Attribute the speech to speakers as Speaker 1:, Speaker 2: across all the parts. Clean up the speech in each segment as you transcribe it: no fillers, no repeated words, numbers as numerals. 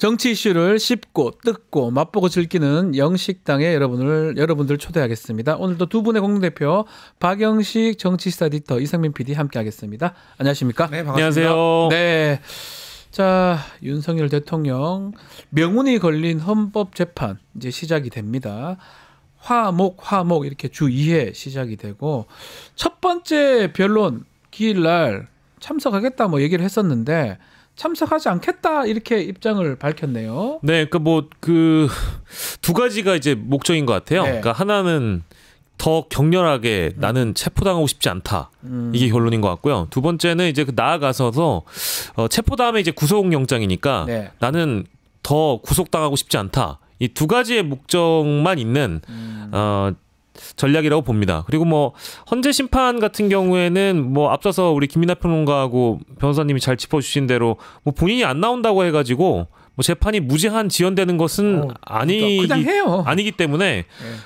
Speaker 1: 정치 이슈를 씹고 뜯고 맛보고 즐기는 영식당에 여러분들 초대하겠습니다. 오늘도 두 분의 공동대표 박영식 정치시사 에디터 이상민 PD 함께하겠습니다. 안녕하십니까?
Speaker 2: 네, 반갑습니다.
Speaker 3: 안녕하세요.
Speaker 1: 네, 자 윤석열 대통령 명운이 걸린 헌법재판 이제 시작이 됩니다. 화목 이렇게 주 2회 시작이 되고 첫 번째 변론 기일날 참석하겠다 뭐 얘기를 했었는데. 참석하지 않겠다 이렇게 입장을 밝혔네요.
Speaker 3: 네, 그러니까 그 두 가지가 이제 목적인 것 같아요.
Speaker 1: 네.
Speaker 3: 그러니까 하나는 더 격렬하게 나는 체포당하고 싶지 않다. 이게 결론인 것 같고요. 두 번째는 이제 나아가서서 체포다음에 이제 구속영장이니까
Speaker 1: 네.
Speaker 3: 나는 더 구속당하고 싶지 않다. 이 두 가지의 목적만 있는 전략이라고 봅니다. 그리고 뭐 헌재 심판 같은 경우에는 뭐 앞서서 우리 김민하 평론가하고 변호사님이 잘 짚어주신 대로 뭐 본인이 안 나온다고 해가지고 뭐 재판이 무제한 지연되는 것은
Speaker 1: 그냥 해요.
Speaker 3: 아니기 때문에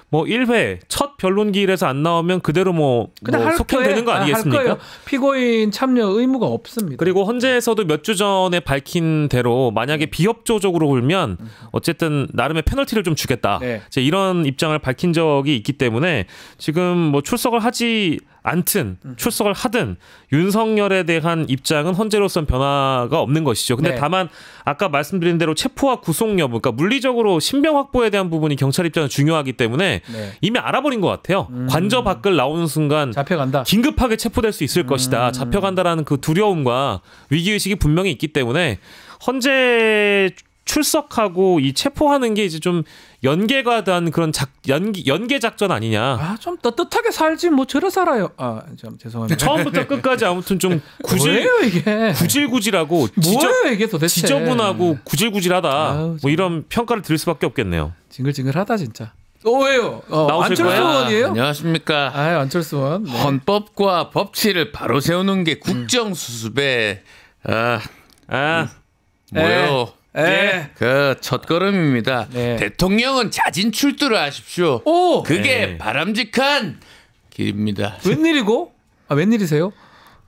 Speaker 3: 뭐 1회 첫 변론기일에서 안 나오면 그대로 뭐 속행되는 거 아니겠습니까?
Speaker 1: 피고인 참여 의무가 없습니다.
Speaker 3: 그리고 헌재에서도 몇 주 전에 밝힌 대로 만약에 비협조적으로 울면 어쨌든 나름의 페널티를 좀 주겠다.
Speaker 1: 네.
Speaker 3: 이제 이런 입장을 밝힌 적이 있기 때문에 지금 뭐 출석을 하지 않든 출석을 하든 윤석열에 대한 입장은 헌재로서는 변화가 없는 것이죠. 근데
Speaker 1: 네.
Speaker 3: 다만 아까 말씀드린 대로 체포와 구속 여부, 그러니까 물리적으로 신병 확보에 대한 부분이 경찰 입장은 중요하기 때문에
Speaker 1: 네.
Speaker 3: 이미 알아버린 것 같아요. 관저 밖을 나오는 순간
Speaker 1: 잡혀간다.
Speaker 3: 긴급하게 체포될 수 있을 것이다. 잡혀간다라는 그 두려움과 위기의식이 분명히 있기 때문에 헌재 출석하고 이 체포하는 게 이제 좀 연계가 된 그런 연계 작전 아니냐.
Speaker 1: 아, 좀 떳떳하게 살지 뭐 저러 살아요. 아, 좀 죄송합니다.
Speaker 3: 처음부터 끝까지 아무튼 좀
Speaker 1: 뭐예요 이게?
Speaker 3: 구질구질하고
Speaker 1: 뭐예요 이게 도대체?
Speaker 3: 지저분하고 구질구질하다.
Speaker 1: 아유,
Speaker 3: 뭐 이런 평가를 들을 수밖에 없겠네요.
Speaker 1: 징글징글하다 진짜. 왜요?
Speaker 3: 나오실
Speaker 1: 안철수
Speaker 3: 거예요?
Speaker 1: 의원이에요?
Speaker 2: 안녕하십니까.
Speaker 1: 안철수 의원. 네.
Speaker 2: 헌법과 법치를 바로 세우는 게 국정수습의 뭐요? 그 첫걸음입니다.
Speaker 1: 네.
Speaker 2: 대통령은 자진 출두를 하십시오.
Speaker 1: 오!
Speaker 2: 그게
Speaker 3: 네.
Speaker 2: 바람직한 길입니다.
Speaker 1: 웬일이고? 웬일이세요?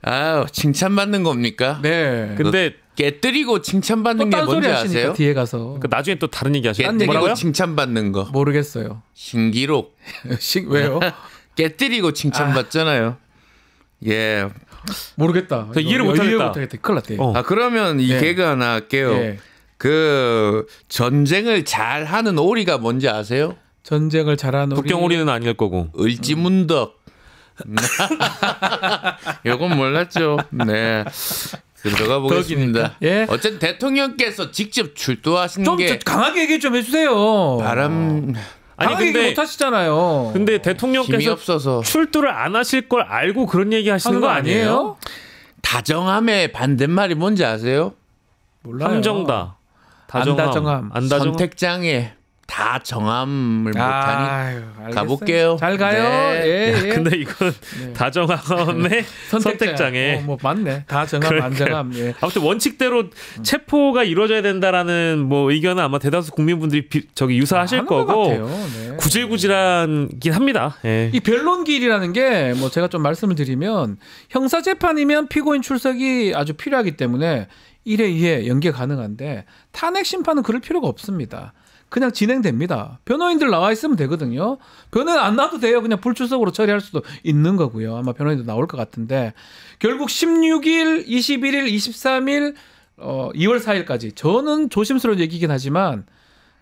Speaker 2: 아유, 칭찬받는 겁니까?
Speaker 1: 네.
Speaker 3: 근데
Speaker 2: 깨뜨리고 칭찬받는 게
Speaker 1: 딴 소리
Speaker 2: 뭔지
Speaker 1: 하시니까
Speaker 2: 아세요?
Speaker 1: 뒤에 가서
Speaker 3: 나중에 또 다른 얘기 하시죠.
Speaker 2: 깨뜨리고
Speaker 3: 뭐라고요?
Speaker 2: 칭찬받는 거.
Speaker 1: 모르겠어요.
Speaker 2: 신기록.
Speaker 1: 왜요?
Speaker 2: 깨뜨리고 칭찬받잖아요. 예.
Speaker 1: 모르겠다.
Speaker 3: 저 이해를 못하겠다.
Speaker 1: 큰일 났대.
Speaker 2: 그러면 이
Speaker 1: 네.
Speaker 2: 개그 하나 할게요.
Speaker 1: 네.
Speaker 2: 그 전쟁을 잘하는 오리가 뭔지 아세요?
Speaker 1: 전쟁을 잘하는
Speaker 3: 북경오리는 아닐 거고.
Speaker 2: 을지문덕. 요건 몰랐죠. 네. 들어가 보겠습니다.
Speaker 1: 예.
Speaker 2: 어쨌든 대통령께서 직접 출두하시는
Speaker 1: 좀
Speaker 2: 게
Speaker 1: 강하게 얘기 좀 해주세요.
Speaker 2: 바람
Speaker 3: 아니
Speaker 1: 강하게 얘기
Speaker 3: 근데
Speaker 1: 못하시잖아요.
Speaker 3: 근데
Speaker 2: 힘이
Speaker 3: 대통령께서
Speaker 2: 없어서
Speaker 3: 출두를 안 하실 걸 알고 그런 얘기 하시는 거 아니에요?
Speaker 2: 다정함의 반대말이 뭔지 아세요?
Speaker 1: 몰라요.
Speaker 3: 함정다.
Speaker 1: 안다정함.
Speaker 2: 선택장애 다 정함을 못하니
Speaker 1: 아유, 알겠어요.
Speaker 2: 가볼게요.
Speaker 1: 잘 가요.
Speaker 2: 네.
Speaker 1: 예.
Speaker 3: 근데 이건 다정함의 선택장애.
Speaker 1: 뭐 맞네. 다정함,
Speaker 3: 그러니까요.
Speaker 1: 안정함. 예.
Speaker 3: 아무튼 원칙대로 체포가 이루어져야 된다라는 뭐 의견은 아마 대다수 국민분들이 유사하실
Speaker 1: 하는 것
Speaker 3: 거고
Speaker 1: 같아요. 네.
Speaker 3: 구질구질하긴 합니다. 예.
Speaker 1: 이 변론기일이라는 게 뭐 제가 좀 말씀을 드리면 형사 재판이면 피고인 출석이 아주 필요하기 때문에 1회, 2회 연계 가능한데 탄핵 심판은 그럴 필요가 없습니다. 그냥 진행됩니다. 변호인들 나와 있으면 되거든요. 변호인 안 나와도 돼요. 그냥 불출석으로 처리할 수도 있는 거고요. 아마 변호인도 나올 것 같은데 결국 16일, 21일, 23일, 2월 4일까지 저는 조심스러운 얘기긴 하지만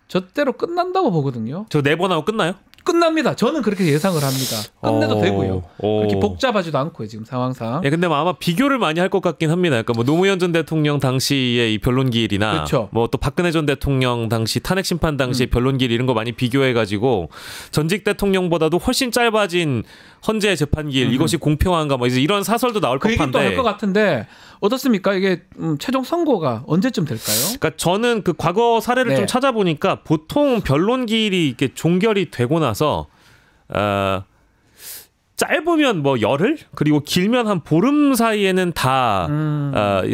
Speaker 1: 저때로 끝난다고 보거든요.
Speaker 3: 저 4번 하고 끝나요?
Speaker 1: 끝납니다. 저는 그렇게 예상을 합니다. 끝내도 되고요. 그렇게
Speaker 3: 오.
Speaker 1: 복잡하지도 않고요. 지금 상황상.
Speaker 3: 예, 근데 뭐 아마 비교를 많이 할 것 같긴 합니다. 그러니까 뭐 노무현 전 대통령 당시의 이 변론기일이나
Speaker 1: 그렇죠.
Speaker 3: 뭐 또 박근혜 전 대통령 당시 탄핵 심판 당시의 변론기일 이런 거 많이 비교해가지고 전직 대통령보다도 훨씬 짧아진 헌재 재판기일 이것이 공평한가 뭐 이런 사설도 나올
Speaker 1: 그 얘기 또
Speaker 3: 법한데.
Speaker 1: 할 것 같은데 어떻습니까? 이게 최종 선고가 언제쯤 될까요?
Speaker 3: 그러니까 저는 그 과거 사례를
Speaker 1: 네.
Speaker 3: 좀 찾아보니까 보통 변론기일이 이렇게 종결이 되고 나서 짧으면 뭐 열흘 그리고 길면 한 보름 사이에는 다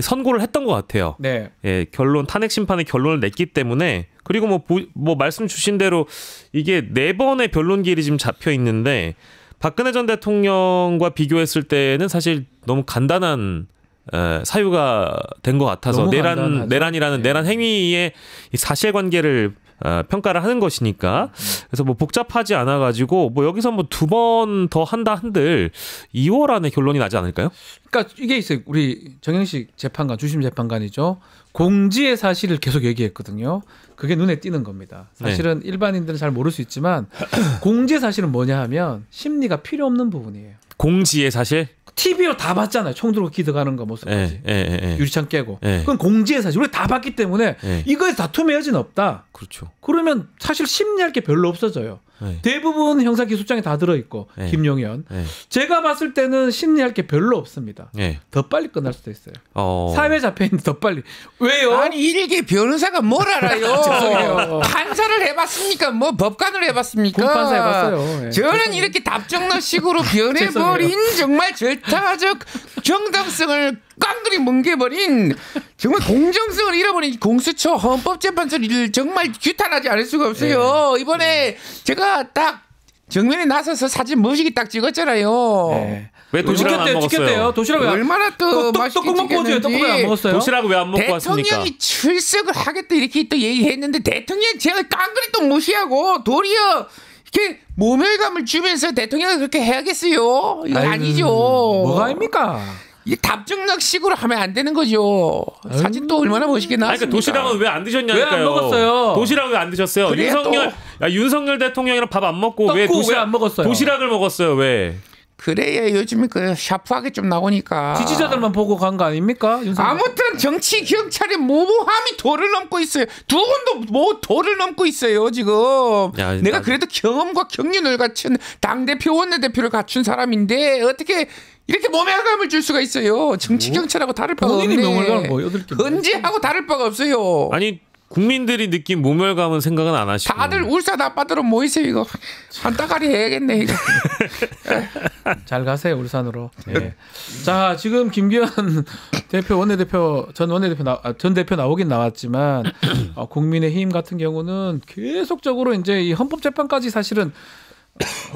Speaker 3: 선고를 했던 것 같아요.
Speaker 1: 네.
Speaker 3: 예, 탄핵 심판의 결론을 냈기 때문에 그리고 뭐 말씀 주신 대로 이게 4번의 변론기일이 지금 잡혀 있는데 박근혜 전 대통령과 비교했을 때는 사실 너무 간단한 사유가 된 것 같아서 내란이라는 내란 행위의 사실관계를 평가를 하는 것이니까 그래서 뭐 복잡하지 않아 가지고 뭐 여기서 뭐 2번 더 한다 한들 2월 안에 결론이 나지 않을까요?
Speaker 1: 그러니까 이게 있어요. 우리 정영식 재판관, 주심 재판관이죠. 공지의 사실을 계속 얘기했거든요. 그게 눈에 띄는 겁니다. 사실은 일반인들은 잘 모를 수 있지만 공지의 사실은 뭐냐 하면 심리가 필요 없는 부분이에요.
Speaker 3: 공지의 사실?
Speaker 1: TV로 다 봤잖아요. 총 들고 기득하는 거 모습까지. 유리창 깨고. 그건 공지의 사실. 우리가 다 봤기 때문에 이거에 다툼의 여지는 없다.
Speaker 3: 그렇죠.
Speaker 1: 그러면 사실 심리할 게 별로 없어져요. 대부분 형사기소장에 다 들어있고 김용현. 제가 봤을 때는 심리할 게 별로 없습니다. 더 빨리 끝날 수도 있어요. 사회 잡혀있는데 더 빨리. 왜요?
Speaker 2: 아니 이게 변호사가 뭘 알아요?
Speaker 1: 죄송해요.
Speaker 2: 판사를 해봤습니까? 뭐 법관을 해봤습니까?
Speaker 1: 공판사 해봤어요.
Speaker 2: 저는 이렇게 답정너식으로 변해버린 정말 절타적 정당성을 깡그리 뭉개버린 정말 공정성을 잃어버린 공수처 헌법재판소를 정말 규탄하지 않을 수가 없어요. 이번에 제가 딱 정면에 나서서 사진 멋있게 딱 찍었잖아요.
Speaker 3: 왜 도시락 안 먹었어요?
Speaker 1: 찍혔대요. 도시락 왜
Speaker 2: 얼마나 또 맛있게 찍혔는지.
Speaker 1: 떡국 안 먹었어요?
Speaker 3: 도시락 왜 안 먹고 왔습니까?
Speaker 2: 대통령이 출석을 하겠다 이렇게 또 얘기했는데 대통령이 제가 깡그리 또 무시하고 도리어 이렇게 모멸감을 주면서 대통령이 그렇게 해야겠어요? 이거 아니죠.
Speaker 1: 뭐가 아닙니까?
Speaker 2: 이 답정너식으로 하면 안 되는 거죠. 사진 또 얼마나 멋있게 나왔습니까?
Speaker 3: 그러니까 도시락은 왜 안 드셨냐니까요.
Speaker 1: 왜 안 먹었어요?
Speaker 3: 도시락 왜 안 드셨어요? 윤석열 대통령이랑 밥 안 먹고 왜
Speaker 1: 안 먹었어요?
Speaker 3: 도시락을 먹었어요? 왜?
Speaker 2: 그래야 요즘에 그 샤프하게 좀 나오니까.
Speaker 1: 지지자들만 보고 간 거 아닙니까?
Speaker 2: 아무튼 정치 경찰의 모모함이 도를 넘고 있어요. 두 분도 뭐 도를 넘고 있어요 지금. 내가 그래도 경험과 경륜을 갖춘 당대표 원내대표를 갖춘 사람인데 어떻게 이렇게 모멸감을 줄 수가 있어요. 정치 경찰하고 다를 바가 없네. 헌재하고 다를 바가 없어요.
Speaker 3: 아니 국민들이 느낀 모멸감은 생각은 안 하시고
Speaker 2: 다들 울산 아빠들은 모이세요. 이거 한 따가리 해야겠네 이거.
Speaker 1: 잘 가세요 울산으로. 자 지금 김기현 대표 원내대표 전 대표 나오긴 나왔지만 국민의힘 같은 경우는 계속적으로 이제 이 헌법재판까지 사실은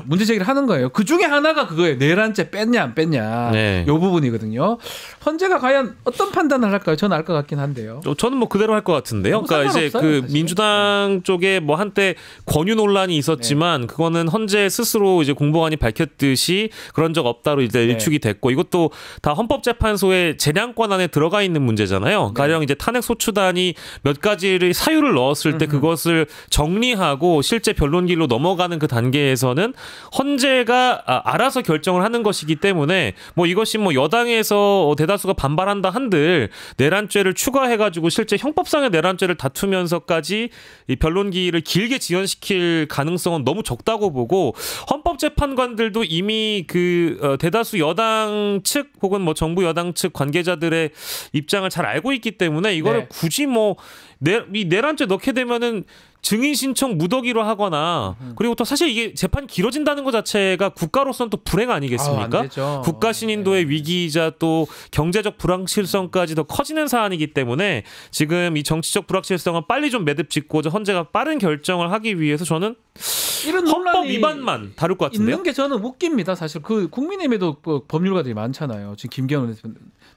Speaker 1: 문제 제기를 하는 거예요. 그 중에 하나가 그거예요. 내란죄 뺐냐 안 뺐냐. 이 부분이거든요. 헌재가 과연 어떤 판단을 할까요? 저는 알 것 같긴 한데요.
Speaker 3: 저는 뭐 그대로 할 것 같은데요. 그러니까 이제 그 사실. 민주당 쪽에 뭐 한때 권유 논란이 있었지만 그거는 헌재 스스로 이제 공보관이 밝혔듯이 그런 적 없다로 이제 일축이 됐고 이것도 다 헌법재판소의 재량권 안에 들어가 있는 문제잖아요. 가령 이제 탄핵 소추단이 몇 가지를 사유를 넣었을 때 그것을 정리하고 실제 변론길로 넘어가는 그 단계에서 는 헌재가 알아서 결정을 하는 것이기 때문에 뭐 이것이 뭐 여당에서 대다수가 반발한다 한들 내란죄를 추가해가지고 실제 형법상의 내란죄를 다투면서까지 이 변론기를 길게 지연시킬 가능성은 너무 적다고 보고 헌법재판관들도 이미 그 대다수 여당 측 혹은 뭐 정부 여당 측 관계자들의 입장을 잘 알고 있기 때문에 이거를 굳이 뭐 이 내란죄 넣게 되면은 증인 신청 무더기로 하거나 그리고 또 사실 이게 재판이 길어진다는 것 자체가 국가로서는 또 불행 아니겠습니까? 국가 신인도의 위기이자 또 경제적 불확실성까지 더 커지는 사안이기 때문에 지금 이 정치적 불확실성은 빨리 좀 매듭짓고 헌재가 빠른 결정을 하기 위해서 저는
Speaker 1: 이런
Speaker 3: 헌법 위반만 다룰 것 같은데요.
Speaker 1: 있는 게 저는 웃깁니다. 사실 그 국민의힘에도 그 법률가들이 많잖아요. 지금 김기현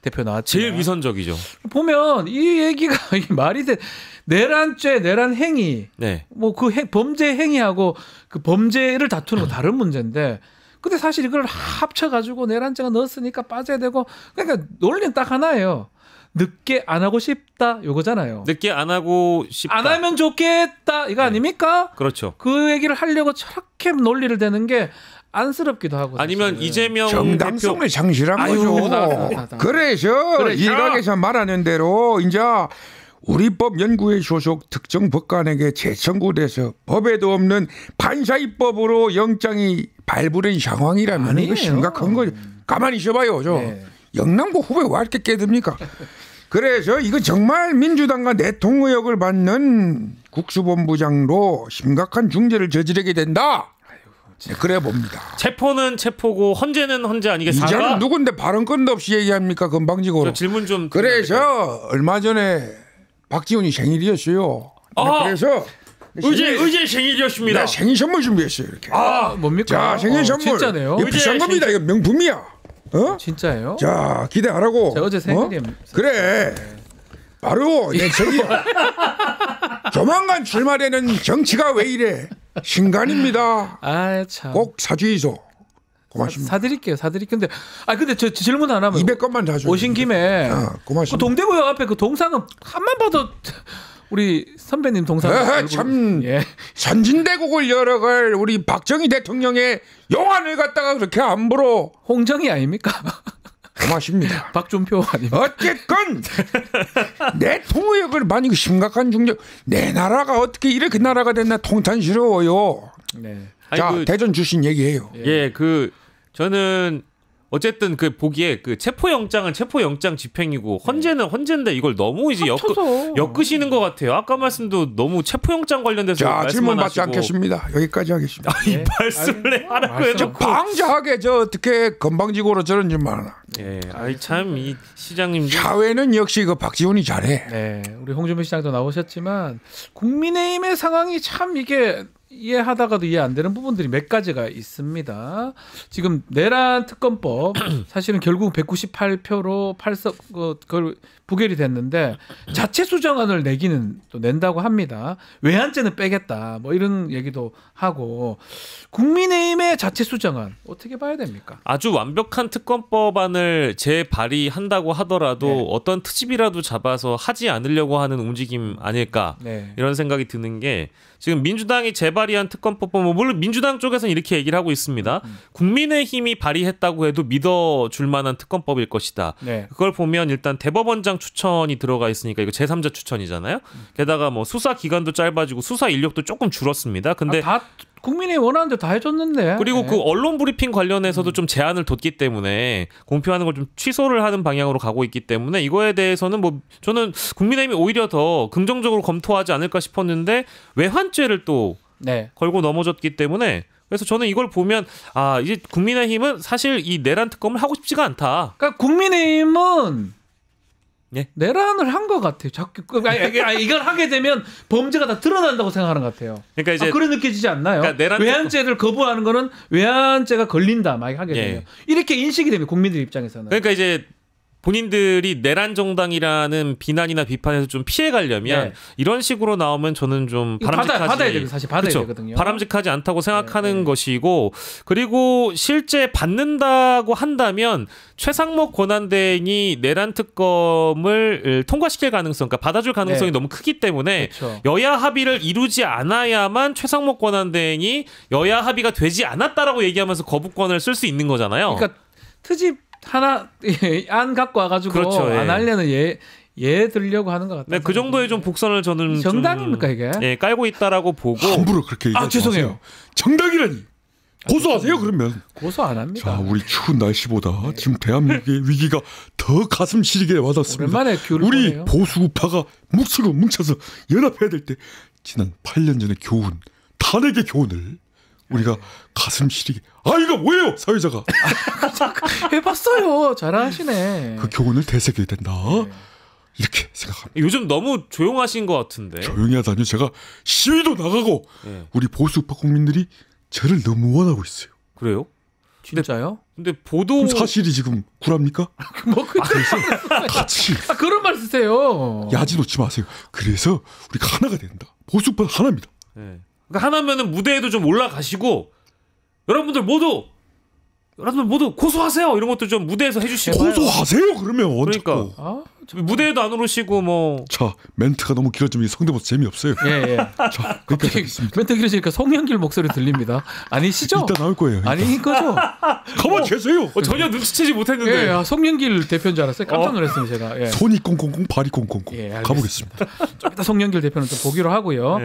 Speaker 1: 대표 나왔지만
Speaker 3: 제일 위선적이죠.
Speaker 1: 보면 이 얘기가 말이 돼. 내란죄, 내란 행위, 뭐 그 범죄 행위하고 그 범죄를 다투는 거 다른 문제인데, 근데 사실 이걸 합쳐가지고 내란죄가 넣었으니까 빠져야 되고, 그러니까 논리는 딱 하나예요. 늦게 안 하고 싶다, 요거잖아요.
Speaker 3: 늦게 안 하고 싶다.
Speaker 1: 안 하면 좋겠다, 이거 아닙니까?
Speaker 3: 그렇죠.
Speaker 1: 그 얘기를 하려고 저렇게 논리를 대는 게 안쓰럽기도 하고.
Speaker 3: 아니면
Speaker 1: 사실은.
Speaker 3: 이재명
Speaker 4: 정당성을
Speaker 3: 대표
Speaker 4: 상실한 거죠. 그래서 일각에서 말하는 대로 이제 우리 법 연구회 소속 특정 법관에게 재청구돼서 법에도 없는 판사 입법으로 영장이 발부된 상황이라면 이거 심각한 거죠. 가만히 있어봐요. 영남고 후배 왜 이렇게 깨듭니까? 그래서 이거 정말 민주당과 내통의혹을 받는 국수본부장으로 심각한 중죄를 저지르게 된다. 그래 봅니다.
Speaker 3: 체포는 체포고 헌재는 헌재 아니겠습니까?
Speaker 4: 이제는 누군데 발언권도 없이 얘기합니까? 건방지고.
Speaker 3: 질문 좀.
Speaker 4: 그래서 얼마 전에 박지원이 생일이었어요. 그래서
Speaker 3: 의제 생일이었습니다.
Speaker 4: 생일 선물 준비했어요. 이렇게.
Speaker 1: 뭡니까?
Speaker 4: 자, 생일 선물.
Speaker 1: 진짜네요.
Speaker 4: 이거 비싼 겁니다. 이거 명품이야.
Speaker 1: 진짜예요?
Speaker 4: 자, 기대하라고.
Speaker 1: 제가 어제 생일이
Speaker 4: 그래. 바로 내 저기 조만간 주말에는 정치가 왜 이래? 신간입니다.
Speaker 1: 아, 참.
Speaker 4: 꼭 사주이소. 고맙습니다.
Speaker 1: 사드릴게요. 근데 근데 저 질문 하나만
Speaker 4: 200건만 다 줘.
Speaker 1: 오신 김에
Speaker 4: 고맙습니다.
Speaker 1: 그 동대구역 앞에 그 동상은 한만 봐도 우리 선배님 동상
Speaker 4: 참 선진대국을 열어갈 우리 박정희 대통령의 영안을 갖다가 그렇게 함부로
Speaker 1: 홍정희 아닙니까?
Speaker 4: 고맙습니다.
Speaker 1: 박준표 아닙니까?
Speaker 4: 어쨌건 내 통의역을 만약 심각한 중력 내 나라가 어떻게 이렇게 나라가 됐나 통탄스러워요.
Speaker 1: 네.
Speaker 4: 자, 대전 주신 얘기해요.
Speaker 3: 예, 저는 어쨌든 그 보기에 그 체포영장은 체포영장 집행이고 헌재는 헌재인데 이걸 너무 이제 엮으시는 것 같아요. 아까 말씀도 너무 체포영장 관련돼서
Speaker 4: 자, 질문 받지 않겠습니다. 여기까지 하겠습니다.
Speaker 3: 이 말씀을 하라고 해놓고
Speaker 4: 방자하게 어떻게 건방지고로 저런 짓만 하나.
Speaker 3: 예, 참 이 시장님
Speaker 4: 사회는 역시 그 박지원이 잘해.
Speaker 1: 네, 우리 홍준표 시장도 나오셨지만 국민의힘의 상황이 참 이게 이해하다가도 이해 안 되는 부분들이 몇 가지가 있습니다. 지금 내란 특검법 사실은 결국 198표로 그걸 부결이 됐는데 자체 수정안을 내기는 또 낸다고 합니다. 외환죄는 빼겠다. 뭐 이런 얘기도 하고 국민의힘의 자체 수정안 어떻게 봐야 됩니까?
Speaker 3: 아주 완벽한 특검법안을 재발의한다고 하더라도 어떤 트집이라도 잡아서 하지 않으려고 하는 움직임 아닐까 이런 생각이 드는 게 지금 민주당이 재발의한 특검법 뭐 물론 민주당 쪽에서는 이렇게 얘기를 하고 있습니다. 국민의힘이 발의했다고 해도 믿어줄 만한 특검법일 것이다. 그걸 보면 일단 대법원장 추천이 들어가 있으니까 이거 제3자 추천이잖아요. 게다가 뭐 수사 기간도 짧아지고 수사 인력도 조금 줄었습니다. 근데
Speaker 1: 다 국민이 원하는 데 다 해줬는데.
Speaker 3: 그리고 그 언론 브리핑 관련해서도 좀 제한을 뒀기 때문에 공표하는 걸 좀 취소를 하는 방향으로 가고 있기 때문에 이거에 대해서는 뭐 저는 국민의힘이 오히려 더 긍정적으로 검토하지 않을까 싶었는데 외환죄를 또 걸고 넘어졌기 때문에 그래서 저는 이걸 보면 이제 국민의힘은 사실 이 내란 특검을 하고 싶지가 않다.
Speaker 1: 그러니까 국민의힘은 내란을 한 것 같아요. 자꾸 이걸 하게 되면 범죄가 다 드러난다고 생각하는 것 같아요. 그러니까 이제 그런 느껴지지 않나요? 그러니까 외환죄를 거부하는 거는 외환죄가 걸린다 막 하게 되면 이렇게 인식이 됩니다. 국민들 입장에서는.
Speaker 3: 그러니까 이제 본인들이 내란 정당이라는 비난이나 비판에서 좀 피해 가려면 이런 식으로 나오면 저는 좀
Speaker 1: 받아야 되고 사실 받아야 되거든요.
Speaker 3: 바람직하지 않다고 생각하는 것이고 그리고 실제 받는다고 한다면 최상목 권한대행이 내란 특검을 통과시킬 가능성, 그러니까 받아줄 가능성이 너무 크기 때문에 여야 합의를 이루지 않아야만 최상목 권한대행이 여야 합의가 되지 않았다라고 얘기하면서 거부권을 쓸 수 있는 거잖아요.
Speaker 1: 그러니까 트집 하나 안 갖고 와가지고 안 하려는 예 들려고 하는 것 같아요.
Speaker 3: 네, 그 정도의 좀 복선을 저는
Speaker 1: 정당입니까 이게?
Speaker 3: 예, 깔고 있다라고 보고
Speaker 4: 함부로 그렇게 얘기하지
Speaker 1: 죄송해요.
Speaker 4: 마세요. 정당이라니. 고소하세요 그러면.
Speaker 1: 고소 안 합니다.
Speaker 4: 자, 우리 추운 날씨보다 지금 대한민국의 위기가 더 가슴 시리게 와닿습니다.
Speaker 1: 오랜만에
Speaker 4: 우리 보수 우파가 묵수고 뭉쳐서 연합해야 될 때 지난 8년 전의 교훈, 탄핵의 교훈을 우리가 가슴 시리게 이거 뭐예요 사회자가
Speaker 1: 해봤어요. 잘하시네.
Speaker 4: 그 교훈을 되새겨야 된다 이렇게 생각합니다.
Speaker 3: 요즘 너무 조용하신 것 같은데.
Speaker 4: 조용히 하다니 제가 시위도 나가고 우리 보수파 국민들이 저를 너무 원하고 있어요.
Speaker 3: 그래요?
Speaker 1: 진짜요?
Speaker 3: 근데 보도
Speaker 4: 사실이 지금 구랍니까? 그래서 같이
Speaker 1: 그런 말 쓰세요.
Speaker 4: 야지 놓지 마세요. 그래서 우리가 하나가 된다. 보수파 하나입니다.
Speaker 3: 그러니까 하나면은 무대에도 좀 올라가시고 여러분들 모두 고소하세요. 이런 것도 좀 무대에서 해주시고.
Speaker 4: 고소하세요 그러면.
Speaker 3: 그러니까 무대에도 안 오르시고 뭐.
Speaker 4: 자, 멘트가 너무 길어지면 성대모사 재미없어요. 자, 그렇게 하겠습니다.
Speaker 1: 멘트 길어지니까 송영길 목소리 들립니다. 아니시죠?
Speaker 4: 이따 나올 거예요.
Speaker 1: 아닌 거죠?
Speaker 4: 가만 계세요.
Speaker 3: 전혀 눈치채지 못했는데.
Speaker 1: 송영길 대표인 줄 알았어요. 깜짝 놀랐습니다 제가.
Speaker 4: 손이 꽁꽁꽁 발이 꽁꽁꽁. 가보겠습니다.
Speaker 1: 좀 이따 송영길 대표는 또 보기로 하고요.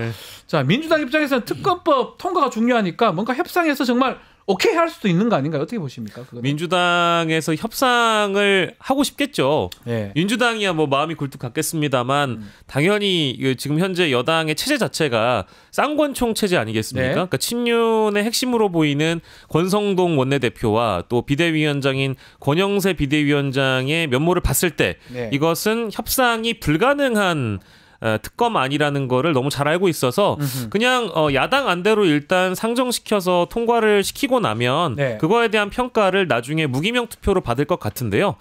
Speaker 1: 자, 민주당 입장에서는 특검법 통과가 중요하니까 뭔가 협상해서 정말 오케이 할 수도 있는 거 아닌가요? 어떻게 보십니까? 그거는?
Speaker 3: 민주당에서 협상을 하고 싶겠죠. 민주당이야 뭐 마음이 굴뚝 같겠습니다만 당연히 지금 현재 여당의 체제 자체가 쌍권총 체제 아니겠습니까? 그러니까 친윤의 핵심으로 보이는 권성동 원내대표와 또 비대위원장인 권영세 비대위원장의 면모를 봤을 때 이것은 협상이 불가능한 특검안이라는 거를 너무 잘 알고 있어서 그냥 야당 안대로 일단 상정시켜서 통과를 시키고 나면 네. 그거에 대한 평가를 나중에 무기명 투표로 받을 것 같은데요.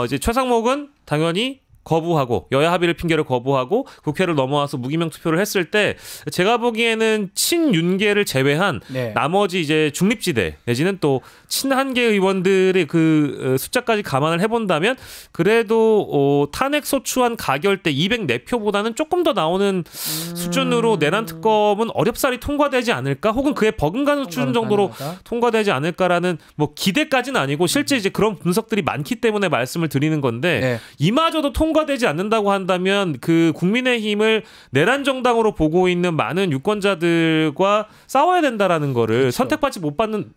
Speaker 3: 이제 최상목은 당연히 거부하고 여야 합의를 핑계로 거부하고 국회를 넘어와서 무기명 투표를 했을 때 제가 보기에는 친윤계를 제외한 네. 나머지 이제 중립지대 내지는 또 친한계 의원들의 그 숫자까지 감안을 해본다면 그래도 탄핵 소추안 가결 때 204표보다는 조금 더 나오는 수준으로 내란 특검은 어렵사리 통과되지 않을까 혹은 그에 버금가는 수준 정도로 통과되지 않을까라는 뭐 기대까지는 아니고 실제 이제 그런 분석들이 많기 때문에 말씀을 드리는 건데 네. 이마저도 통과되지 않는다고 한다면 그 국민의힘을 내란 정당으로 보고 있는 많은 유권자들과 싸워야 된다라는 거를 그렇죠.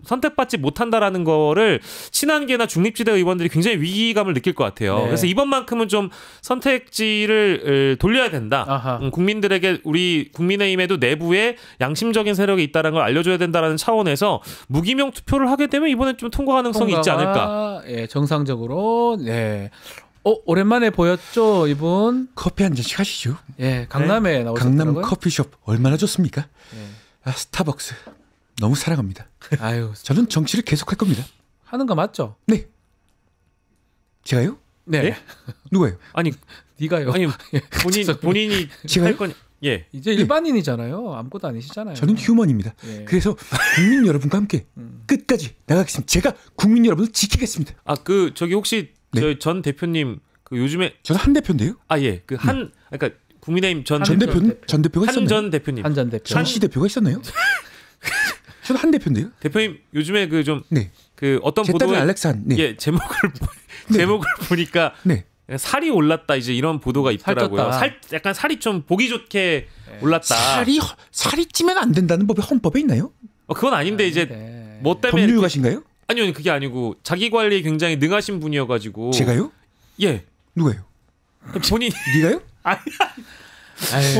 Speaker 3: 선택받지 못한다라는 거를 친한계나 중립지대 의원들이 굉장히 위기감을 느낄 것 같아요. 네. 그래서 이번만큼은 좀 선택지를 돌려야 된다. 국민들에게 우리 국민의힘에도 내부에 양심적인 세력이 있다는 걸 알려줘야 된다라는 차원에서 무기명 투표를 하게 되면 이번에 좀 통과 가능성이 있지 않을까.
Speaker 1: 예, 정상적으로. 네. 오랜만에 보였죠, 이분.
Speaker 5: 커피 한 잔씩 하시죠.
Speaker 1: 예, 강남에
Speaker 5: 네.
Speaker 1: 나오셨더라고요.
Speaker 5: 강남 커피숍 얼마나 좋습니까? 예. 스타벅스 너무 사랑합니다.
Speaker 1: 아유,
Speaker 5: 저는 정치를 계속할 겁니다.
Speaker 1: 하는 거 맞죠?
Speaker 5: 네. 제가요?
Speaker 1: 네.
Speaker 3: 네?
Speaker 5: 누가요?
Speaker 3: 아니,
Speaker 1: 네가요.
Speaker 3: 아니, 본인이
Speaker 5: 제가요?
Speaker 3: 할 거니. 예.
Speaker 1: 이제 일반인이잖아요. 아무것도 아니시잖아요.
Speaker 5: 저는 휴먼입니다. 예. 그래서 국민 여러분과 함께 끝까지 나가겠습니다. 제가 국민 여러분을 지키겠습니다.
Speaker 3: 저기 혹시 네. 전 대표님 그 요즘에
Speaker 5: 저는 한 대표인데요.
Speaker 3: 예. 그러니까 국민의힘 전
Speaker 5: 대표가 있었나요?
Speaker 3: 전 대표님.
Speaker 1: 한 전 대표.
Speaker 5: 전시 대표가 있었나요? 저는 한 대표인데요.
Speaker 3: 대표님 요즘에 그 좀
Speaker 5: 네.
Speaker 3: 그 어떤 보도에
Speaker 5: 알렉산 네.
Speaker 3: 예, 제목을 보니까
Speaker 5: 네.
Speaker 3: 살이 올랐다 이제 이런 보도가 있더라고요. 약간 살이 좀 보기 좋게 올랐다.
Speaker 5: 살이 찌면 안 된다는 법이 헌법에 있나요?
Speaker 3: 그건 아닌데 이제 뭐 때문에
Speaker 5: 법률가신가요?
Speaker 3: 아니요, 그게 아니고 자기 관리에 굉장히 능하신 분이어가지고.
Speaker 5: 제가요?
Speaker 3: 예.
Speaker 5: 누가요?
Speaker 3: 본인.
Speaker 5: 네가요?
Speaker 3: 아니.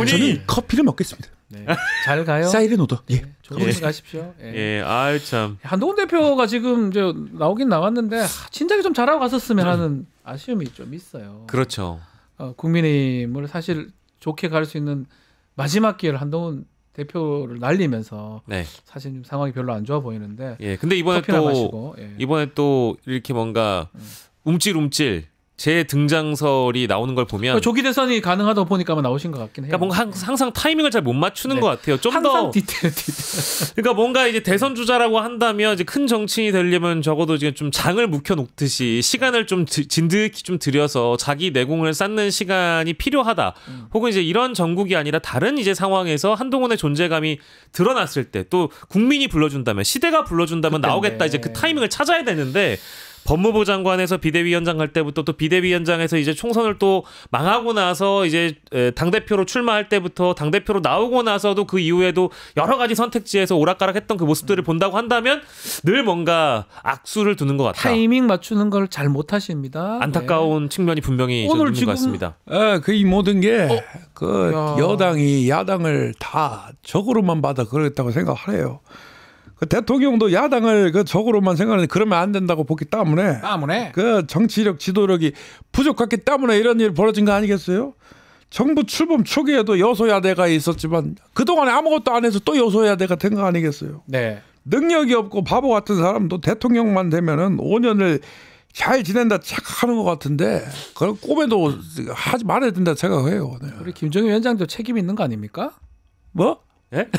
Speaker 5: 저는 커피를 먹겠습니다.
Speaker 1: 네. 잘 가요.
Speaker 5: 사이렌 오더. 예.
Speaker 1: 조금씩 예. 가십시오.
Speaker 3: 예. 아유 참.
Speaker 1: 한동훈 대표가 지금 이제 나오긴 나왔는데 진작에 좀 잘하고 갔었으면 하는 아쉬움이 좀 있어요.
Speaker 3: 그렇죠.
Speaker 1: 국민의힘을 사실 좋게 갈 수 있는 마지막 기회를 한동훈 대표를 날리면서 네. 사실 좀 상황이 별로 안 좋아 보이는데.
Speaker 3: 예. 근데 이번에 또 이렇게 뭔가 움찔움찔 재등장설이 나오는 걸 보면
Speaker 1: 조기 대선이 가능하다고 보니까 나오신 것 같긴 해요.
Speaker 3: 그러니까 뭔가 항상 타이밍을 잘 못 맞추는
Speaker 1: 네.
Speaker 3: 것 같아요. 좀 더
Speaker 1: 디테일.
Speaker 3: 그러니까 뭔가 이제 대선 주자라고 한다면 이제 큰 정치인이 되려면 적어도 이제 좀 장을 묵혀 놓듯이 시간을 좀 진득히 좀 들여서 자기 내공을 쌓는 시간이 필요하다. 혹은 이제 이런 정국이 아니라 다른 이제 상황에서 한동훈의 존재감이 드러났을 때 또 국민이 불러준다면 시대가 불러준다면 나오겠다. 이제 그 타이밍을 찾아야 되는데. 법무부 장관에서 비대위원장 갈 때부터 또 비대위원장에서 이제 총선을 또 망하고 나서 이제 당대표로 출마할 때부터 당대표로 나오고 나서도 그 이후에도 여러 가지 선택지에서 오락가락했던 그 모습들을 본다고 한다면 늘 뭔가 악수를 두는 것 같다.
Speaker 1: 타이밍 맞추는 걸 잘 못하십니다.
Speaker 3: 안타까운
Speaker 1: 네.
Speaker 3: 측면이 분명히 있는 것 같습니다.
Speaker 4: 이 모든 게 여당이 야당을 다 적으로만 받아 그랬다고 생각하래요. 그 대통령도 야당을 그 적으로만 생각하는데 그러면 안 된다고 보기 때문에 그 정치력 지도력이 부족했기 때문에 이런 일이 벌어진 거 아니겠어요? 정부 출범 초기에도 여소야대가 있었지만 그동안에 아무것도 안 해서 또 여소야대가 된 거 아니겠어요?
Speaker 1: 네.
Speaker 4: 능력이 없고 바보 같은 사람도 대통령만 되면은 5년을 잘 지낸다 착각하는 것 같은데 그런 꿈에도 하지 말아야 된다 생각해요. 네.
Speaker 1: 우리 김정일 위원장도 책임 있는 거 아닙니까?
Speaker 4: 뭐?
Speaker 1: 예?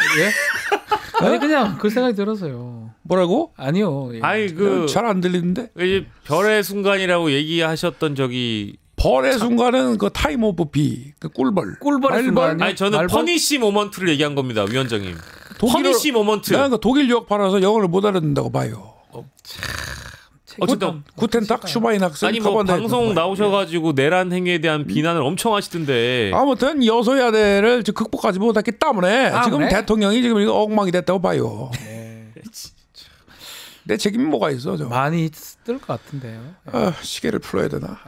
Speaker 1: 아니 그냥 그 생각이 들어서요.
Speaker 4: 뭐라고?
Speaker 1: 아니요. 예.
Speaker 3: 아니
Speaker 4: 잘 안 들리는데.
Speaker 3: 이제 별의 순간이라고 얘기하셨던 저기
Speaker 4: 벌의 순간은 그 타임 오브 비, 그 꿀벌의
Speaker 1: 순간.
Speaker 3: 아니 저는 퍼니시 모먼트를 얘기한 겁니다, 위원장님. 퍼니시 모먼트.
Speaker 4: 내가 그 독일 유학 팔아서 영어를 못 알아듣는다고 봐요.
Speaker 3: 어쨌든
Speaker 4: 구텐탁 슈바인 학생.
Speaker 3: 아니 뭐 방송 나오셔가지고 내란 행위에 대한 비난을 엄청 하시던데.
Speaker 4: 아무튼 여소야대를 극복하지 못했기 때문에 지금 대통령이 지금 엉망이 됐다고 봐요. 내 책임이 뭐가 있어? 저.
Speaker 1: 많이 있을 것 같은데요.
Speaker 4: 시계를 풀어야 되나?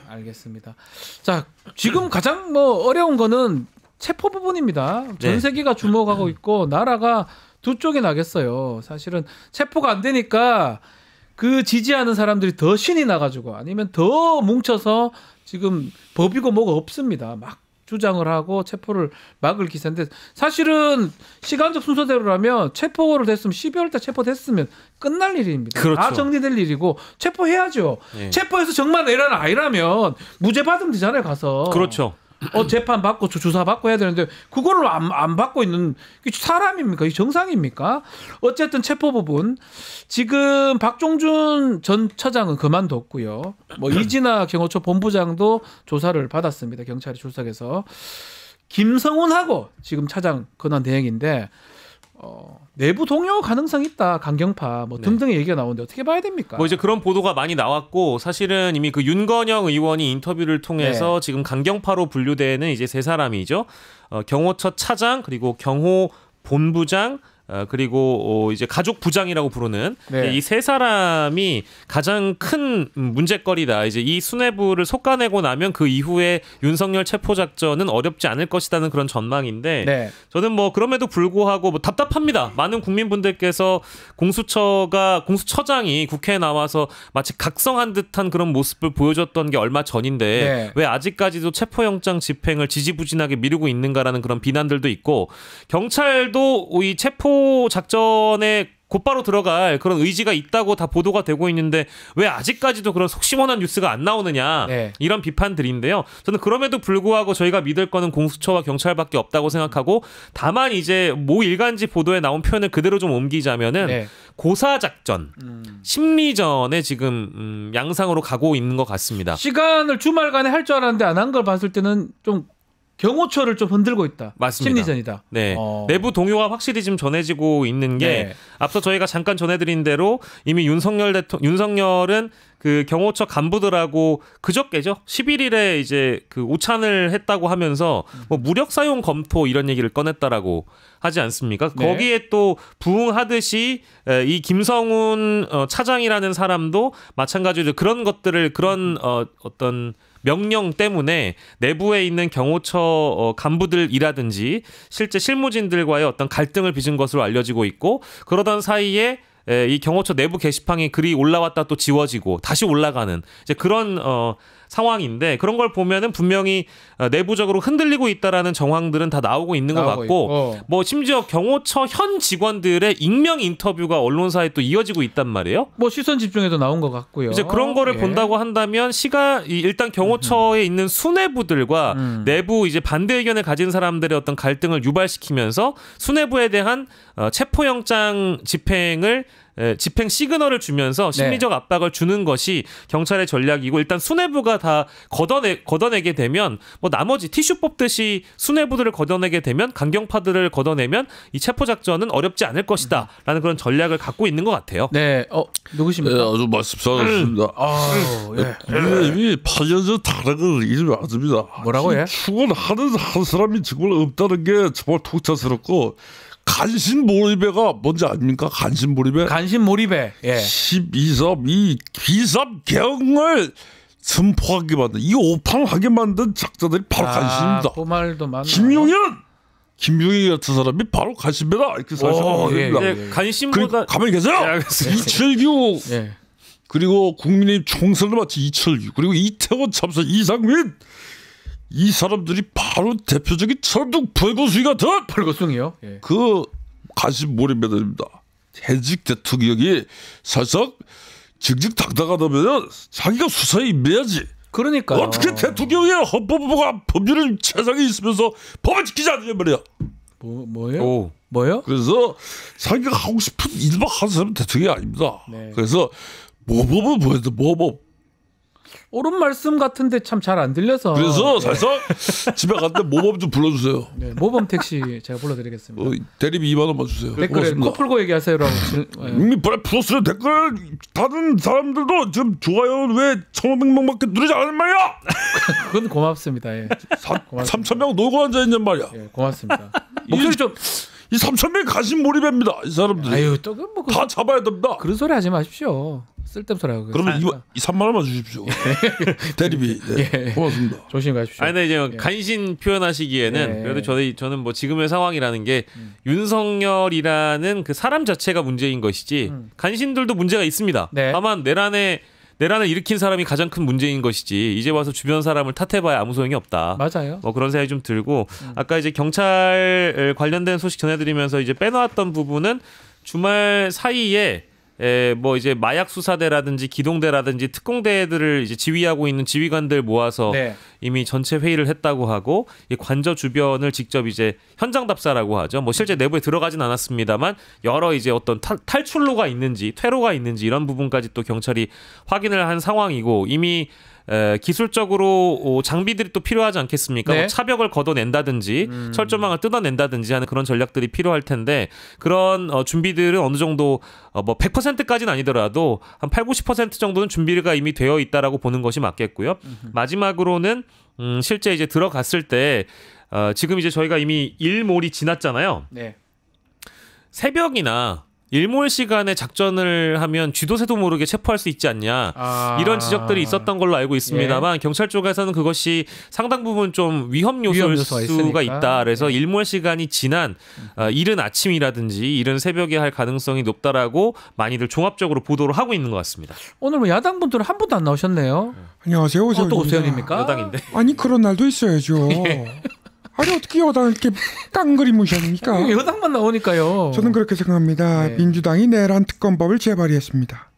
Speaker 1: 알겠습니다. 자, 지금 가장 어려운 거는 체포 부분입니다. 전 세계가 주목하고 있고 나라가 두 쪽이 나겠어요. 사실은 체포가 안 되니까 그 지지하는 사람들이 더 신이 나가지고 아니면 더 뭉쳐서 지금 법이고 뭐가 없습니다. 막 주장을 하고 체포를 막을 기세인데 사실은 시간적 순서대로라면 체포를 됐으면 12월 달 체포됐으면 끝날 일입니다.
Speaker 3: 그렇죠.
Speaker 1: 다 정리될 일이고 체포해야죠.
Speaker 3: 예.
Speaker 1: 체포해서 정말 내란 아니라면 무죄 받으면 되잖아요. 가서.
Speaker 3: 그렇죠.
Speaker 1: 재판 받고 주사 받고 해야 되는데 그거를 안 받고 있는 사람입니까? 이 정상입니까? 어쨌든 체포 부분 지금 박종준 전 처장은 그만뒀고요. 뭐 이진아 경호처 본부장도 조사를 받았습니다. 경찰이 출석해서 김성훈하고 지금 차장 권한 대행인데 내부 동요 가능성 있다. 강경파 뭐 등등의 얘기가 나오는데 어떻게 봐야 됩니까?
Speaker 3: 뭐 이제 그런 보도가 많이 나왔고 사실은 이미 그 윤건영 의원이 인터뷰를 통해서 지금 강경파로 분류되는 이제 세 사람이죠. 경호처 차장 그리고 경호 본부장 그리고 이제 가족 부장이라고 부르는 이 세 사람이 가장 큰 문제거리다. 이제 이 수뇌부를 솎아내고 나면 그 이후에 윤석열 체포 작전은 어렵지 않을 것이라는 그런 전망인데 저는 뭐 그럼에도 불구하고 뭐 답답합니다. 많은 국민분들께서 공수처장이 국회에 나와서 마치 각성한 듯한 그런 모습을 보여줬던 게 얼마 전인데 왜 아직까지도 체포영장 집행을 지지부진하게 미루고 있는가라는 그런 비난들도 있고 경찰도 이 체포 작전에 곧바로 들어갈 그런 의지가 있다고 다 보도가 되고 있는데 왜 아직까지도 그런 속시원한 뉴스가 안 나오느냐 이런 비판들인데요. 저는 그럼에도 불구하고 저희가 믿을 거는 공수처와 경찰밖에 없다고 생각하고 다만 이제 모 일간지 보도에 나온 표현을 그대로 좀 옮기자면은 고사작전, 심리전에 지금 양상으로 가고 있는 것 같습니다.
Speaker 1: 시간을 주말간에 할 줄 알았는데 안 한 걸 봤을 때는 좀 경호처를 좀 흔들고 있다.
Speaker 3: 맞습니다.
Speaker 1: 심리전이다.
Speaker 3: 네. 내부 동요가 확실히 지금 전해지고 있는 게 앞서 저희가 잠깐 전해드린 대로 이미 윤석열은 그 경호처 간부들하고 그저께죠. 11일에 이제 그 오찬을 했다고 하면서 뭐 무력 사용 검토 이런 얘기를 꺼냈다라고 하지 않습니까? 거기에 또 부응하듯이 이 김성훈 차장이라는 사람도 마찬가지로 그런 것들을 그런 어떤 명령 때문에 내부에 있는 경호처 간부들이라든지 실제 실무진들과의 어떤 갈등을 빚은 것으로 알려지고 있고 그러던 사이에 이 경호처 내부 게시판에 글이 올라왔다 또 지워지고 다시 올라가는 이제 그런 상황인데 그런 걸 보면은 분명히 내부적으로 흔들리고 있다라는 정황들은 다 나오고 있는 것 같고 뭐 심지어 경호처 현 직원들의 익명 인터뷰가 언론사에 또 이어지고 있단 말이에요.
Speaker 1: 뭐 시선 집중에도 나온 것 같고요.
Speaker 3: 이제 그런 거를 본다고 한다면 일단 경호처에 있는 수뇌부들과 내부 이제 반대 의견을 가진 사람들의 어떤 갈등을 유발시키면서 수뇌부에 대한 체포영장 집행 시그널을 주면서 심리적 압박을 주는 것이 경찰의 전략이고 일단 수뇌부가 다 걷어내게 되면 뭐 나머지 티슈 뽑듯이 수뇌부들을 걷어내게 되면 강경파들을 걷어내면 이 체포 작전은 어렵지 않을 것이다라는 그런 전략을 갖고 있는 것 같아요.
Speaker 1: 네, 누구십니까?
Speaker 6: 아주 말씀 잘하셨습니다. 국민의힘이 8년 전 다른 걸 잊지 않습니다.
Speaker 1: 뭐라고 해?
Speaker 6: 추원하는 한 사람이 정말 없다는 게 정말 통찰스럽고 간신몰입회가 뭔지 아닙니까? 간신몰입회.
Speaker 1: 간신몰입회.
Speaker 6: 12.3 이 비삼경을 선포하게 만든 이 오판하게 만든 작자들이 바로 간신입니다.
Speaker 1: 그 말도 맞나?
Speaker 6: 김용현 같은 사람이 바로 간신입니다. 이렇게 사실입니다.
Speaker 3: 간신보다
Speaker 6: 가만히 계세요. 이철규 그리고 국민의힘 총선을 마친 이철규 그리고 이태원 참사 이상민 이 사람들이 바로 대표적인 천둥 불고수이 같은
Speaker 1: 불고숭이요?
Speaker 6: 그 간신몰입매들입니다. 현직 대통령이 살짝 징징당당하다면 자기가 수사에 임해야지.
Speaker 1: 그러니까요.
Speaker 6: 어떻게 대통령이 헌법과 법률을 세상에 있으면서 법을 지키지 않느냐 말이야.
Speaker 1: 뭐예요? 뭐요?
Speaker 6: 그래서 자기가 하고 싶은 일만 하는 사람은 대통령이 아닙니다. 그래서 모범은 뭐였든 모범.
Speaker 1: 옳은 말씀 같은데 참 잘 안 들려서.
Speaker 6: 그래서 살짝 집에 갔는데 모범 좀 불러주세요.
Speaker 1: 모범 택시 제가 불러드리겠습니다.
Speaker 6: 대리비 2만 원만 주세요.
Speaker 1: 댓글에 코 풀고 얘기하세요라고.
Speaker 6: 이미 플러스로 댓글 다른 사람들도 지금 좋아요 왜 1,500명밖에 누르지 않는 말이야.
Speaker 1: 그건 고맙습니다.
Speaker 6: 3,000명 놀고 앉아 있는 말이야.
Speaker 1: 고맙습니다. 목소리 좀.
Speaker 6: 이 3,000명 가신 몰입입니다. 이 사람들이.
Speaker 1: 아유 또 뭐
Speaker 6: 다 잡아야 됩니다.
Speaker 1: 그런 소리 하지 마십시오. 쓸데없는 소리 하고.
Speaker 6: 그러면 이 3만 원만 주십시오. 대리비. 고맙습니다.
Speaker 1: 조심히 가십시오.
Speaker 3: 아니 근데 이제 간신 표현하시기에는 그래도 저는 뭐 지금의 상황이라는 게 윤석열이라는 그 사람 자체가 문제인 것이지 간신들도 문제가 있습니다. 다만 내란에 내란을 일으킨 사람이 가장 큰 문제인 것이지 이제 와서 주변 사람을 탓해봐야 아무 소용이 없다.
Speaker 1: 맞아요.
Speaker 3: 뭐 그런 생각이 좀 들고 아까 이제 경찰 관련된 소식 전해드리면서 이제 빼놓았던 부분은 주말 사이에 뭐 이제 마약 수사대라든지 기동대라든지 특공대들을 이제 지휘하고 있는 지휘관들 모아서
Speaker 1: 네.
Speaker 3: 이미 전체 회의를 했다고 하고 이 관저 주변을 직접 이제 현장 답사라고 하죠. 뭐 실제 내부에 들어가진 않았습니다만 여러 이제 어떤 탈출로가 있는지 퇴로가 있는지 이런 부분까지 또 경찰이 확인을 한 상황이고 이미 기술적으로 장비들이 또 필요하지 않겠습니까?
Speaker 1: 네.
Speaker 3: 뭐 차벽을 걷어낸다든지 철조망을 뜯어낸다든지 하는 그런 전략들이 필요할 텐데 그런 준비들은 어느 정도 뭐 100%까지는 아니더라도 한 80-90% 정도는 준비가 이미 되어 있다라고 보는 것이 맞겠고요. 마지막으로는 실제 이제 들어갔을 때 지금 이제 저희가 이미 일몰이 지났잖아요.
Speaker 1: 네.
Speaker 3: 새벽이나 일몰 시간에 작전을 하면 쥐도새도 모르게 체포할 수 있지 않냐 이런 지적들이 있었던 걸로 알고 있습니다만 경찰 쪽에서는 그것이 상당 부분 좀 위험 요소일 수가 있다. 그래서 일몰 시간이 지난 이른 아침이라든지 이른 새벽에 할 가능성이 높다라고 많이들 종합적으로 보도를 하고 있는 것 같습니다.
Speaker 1: 오늘 뭐 야당 분들은 한 분도 안 나오셨네요.
Speaker 4: 안녕하세요. 오세훈입니다.
Speaker 1: 또 오세훈입니까?
Speaker 3: 여당인데.
Speaker 4: 아니 그런 날도 있어야죠. 아니 어떻게 여당을 이렇게 깡그리 무시합니까?
Speaker 1: 여당만 나오니까요.
Speaker 4: 저는 그렇게 생각합니다.
Speaker 1: 네.
Speaker 4: 민주당이 내란 특검법을 재발의했습니다.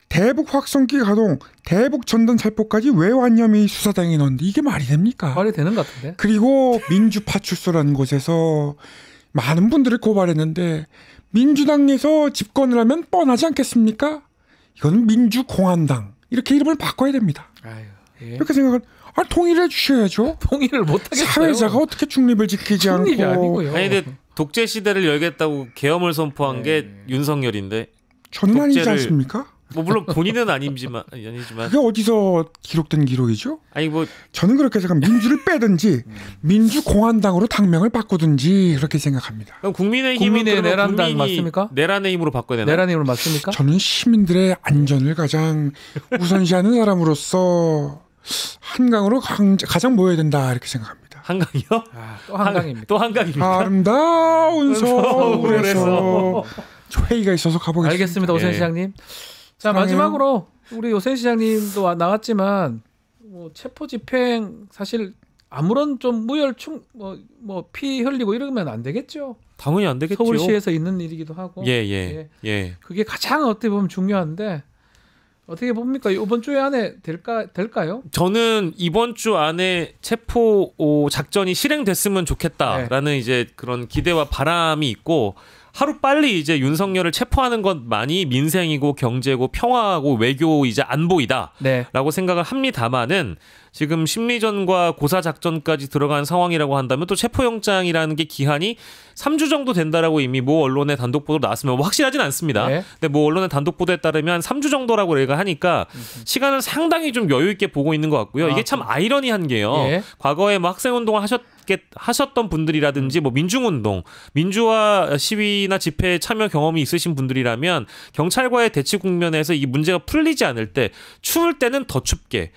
Speaker 4: 대북 확성기 가동, 대북 전단 살포까지 왜 완념이 수사당에 넣는데 이게 말이 됩니까?
Speaker 1: 말이 되는 것 같은데.
Speaker 4: 그리고 민주파출소라는 곳에서 많은 분들을 고발했는데 민주당 내에서 집권을 하면 뻔하지 않겠습니까? 이거는 민주공화당 이렇게 이름을 바꿔야 됩니다.
Speaker 1: 아유, 예.
Speaker 4: 이렇게 생각은 통일해 주셔야죠.
Speaker 1: 통일을 못 하겠어요.
Speaker 4: 사회자가 어떻게 중립을 지키지 않고.
Speaker 1: 중립이 아니고요.
Speaker 3: 아니 근데 독재 시대를 열겠다고 계엄을 선포한 게 윤석열인데
Speaker 4: 저는 아니지 않습니까?
Speaker 3: 뭐 물론 본인은 아니지만
Speaker 4: 그게 어디서 기록된 기록이죠?
Speaker 3: 아니 뭐
Speaker 4: 저는 그렇게 생각합니다. 민주를 빼든지 민주공화당으로 당명을 바꾸든지 그렇게 생각합니다.
Speaker 3: 그럼 국민의힘은
Speaker 1: 국민의 내란당 맞습니까?
Speaker 3: 내란의 힘으로 바꿔야 되나?
Speaker 1: 내란의 힘으로 맞습니까?
Speaker 4: 저는 시민들의 안전을 가장 우선시하는 사람으로서 한강으로 가장 모여야 된다 이렇게 생각합니다.
Speaker 3: 한강이요?
Speaker 1: 또 한강입니다.
Speaker 3: 또 한강입니까?
Speaker 4: 아름다운 서울에서 회의가 있어서 가보겠습니다.
Speaker 1: 알겠습니다, 오세훈 시장님. 자 마지막으로 우리 오세훈 시장님도 나왔지만 뭐 체포 집행 사실 아무런 좀 무혈충 뭐 피 흘리고 이러면 안 되겠죠.
Speaker 3: 당연히 안 되겠죠.
Speaker 1: 서울시에서 있는 일이기도 하고.
Speaker 3: 예.
Speaker 1: 그게 가장 어떻게 보면 중요한데. 어떻게 봅니까? 이번 주 안에 될까요?
Speaker 3: 저는 이번 주 안에 체포 작전이 실행됐으면 좋겠다라는 이제 그런 기대와 바람이 있고 하루 빨리 이제 윤석열을 체포하는 것만이 민생이고 경제고 평화하고 외교이자 안보이다라고 생각을 합니다만은 지금 심리전과 고사 작전까지 들어간 상황이라고 한다면 또 체포영장이라는 게 기한이 3주 정도 된다라고 이미 모 언론의 단독 보도 나왔으면 뭐 확실하진 않습니다. 네. 근데 모 언론의 단독 보도에 따르면 3주 정도라고 얘가 하니까 시간을 상당히 좀 여유 있게 보고 있는 것 같고요. 이게 참 아이러니한 게요. 과거에 뭐 학생운동을 하셨던 분들이라든지 뭐 민중운동, 민주화 시위나 집회에 참여 경험이 있으신 분들이라면 경찰과의 대치 국면에서 이 문제가 풀리지 않을 때 추울 때는 더 춥게,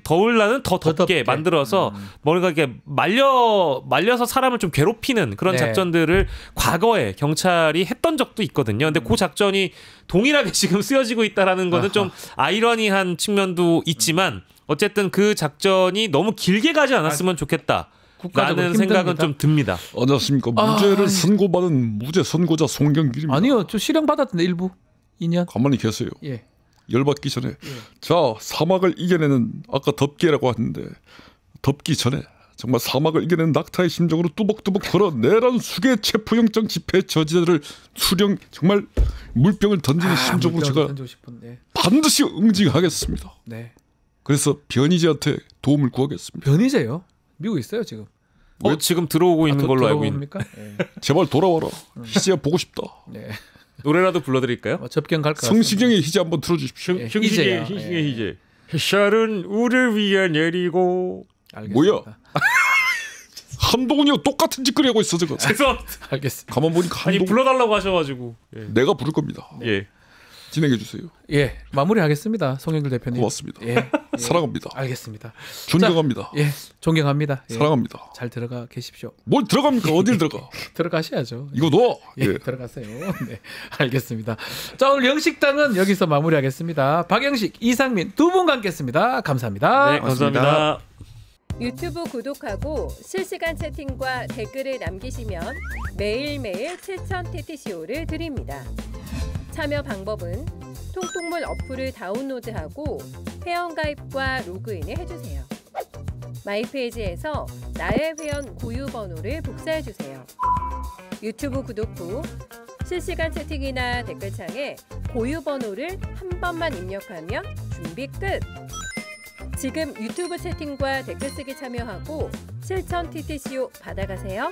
Speaker 3: 더울 날은 더 덥게 만들어서 뭔가 이렇게 말려서 사람을 좀 괴롭히는 그런 작전들을 과거에 경찰이 했던 적도 있거든요. 근데 그 작전이 동일하게 지금 쓰여지고 있다라는 거는 좀 아이러니한 측면도 있지만 어쨌든 그 작전이 너무 길게 가지 않았으면 좋겠다라는 생각은 좀 듭니다.
Speaker 6: 안녕하십니까. 무죄를 선고받은 무죄 선고자 송경길입니다.
Speaker 1: 아니요. 저 실형 받았는데 일부 2년.
Speaker 6: 가만히 계세요.
Speaker 1: 예.
Speaker 6: 열받기 전에. 자, 사막을 이겨내는 아까 덮개라고 하는데 덮기 전에 정말 사막을 이겨내는 낙타의 심정으로 뚜벅뚜벅 걸어 내란 수계 체포영장 집회 저지자들을 수령 정말 물병을 던지는 심정으로 제가 반드시 응징하겠습니다.
Speaker 1: 네.
Speaker 6: 그래서 변희재한테 도움을 구하겠습니다.
Speaker 1: 변희재요? 미국 있어요 지금.
Speaker 3: 지금 들어오고 있는 걸로 알고 있습니까?
Speaker 6: 네. 제발 돌아와라. 희재야 보고 싶다.
Speaker 3: 네. 노래라도 불러드릴까요?
Speaker 1: 접견 갈까?
Speaker 6: 성시경의 희재 한번 틀어주십시오.
Speaker 3: 성시경의 희재. 햇살은 우리를 위해 내리고.
Speaker 1: 알겠습니다.
Speaker 6: 뭐야? 한동훈이요 똑같은 짓거리 하고 있어 지금.
Speaker 3: 죄송합니다.
Speaker 1: 알겠습니다.
Speaker 6: 가만 보니까
Speaker 3: 아니 불러달라고 하셔가지고
Speaker 6: 내가 부를 겁니다.
Speaker 3: 예.
Speaker 6: 진행해 주세요.
Speaker 1: 예, 마무리하겠습니다. 송영길 대표님.
Speaker 6: 고맙습니다.
Speaker 1: 예,
Speaker 6: 사랑합니다.
Speaker 1: 알겠습니다.
Speaker 6: 존경합니다.
Speaker 1: 자, 예, 존경합니다. 예,
Speaker 6: 사랑합니다.
Speaker 1: 잘 들어가 계십시오.
Speaker 6: 뭘 들어갑니까? 어딜 들어가?
Speaker 1: 들어가셔야죠.
Speaker 6: 이거 너.
Speaker 1: 예, 들어가세요. 네, 알겠습니다. 자, 오늘 영식당은 여기서 마무리하겠습니다. 박영식, 이상민 두 분과 함께했습니다. 감사합니다.
Speaker 3: 네, 감사합니다.
Speaker 7: 유튜브 구독하고 실시간 채팅과 댓글을 남기시면 매일매일 7천 TTCO를 드립니다. 참여 방법은 통통물 어플을 다운로드하고 회원가입과 로그인을 해주세요. 마이페이지에서 나의 회원 고유 번호를 복사해주세요. 유튜브 구독 후 실시간 채팅이나 댓글창에 고유 번호를 한 번만 입력하면 준비 끝! 지금 유튜브 채팅과 댓글 쓰기 참여하고 실천 TTCO 받아가세요.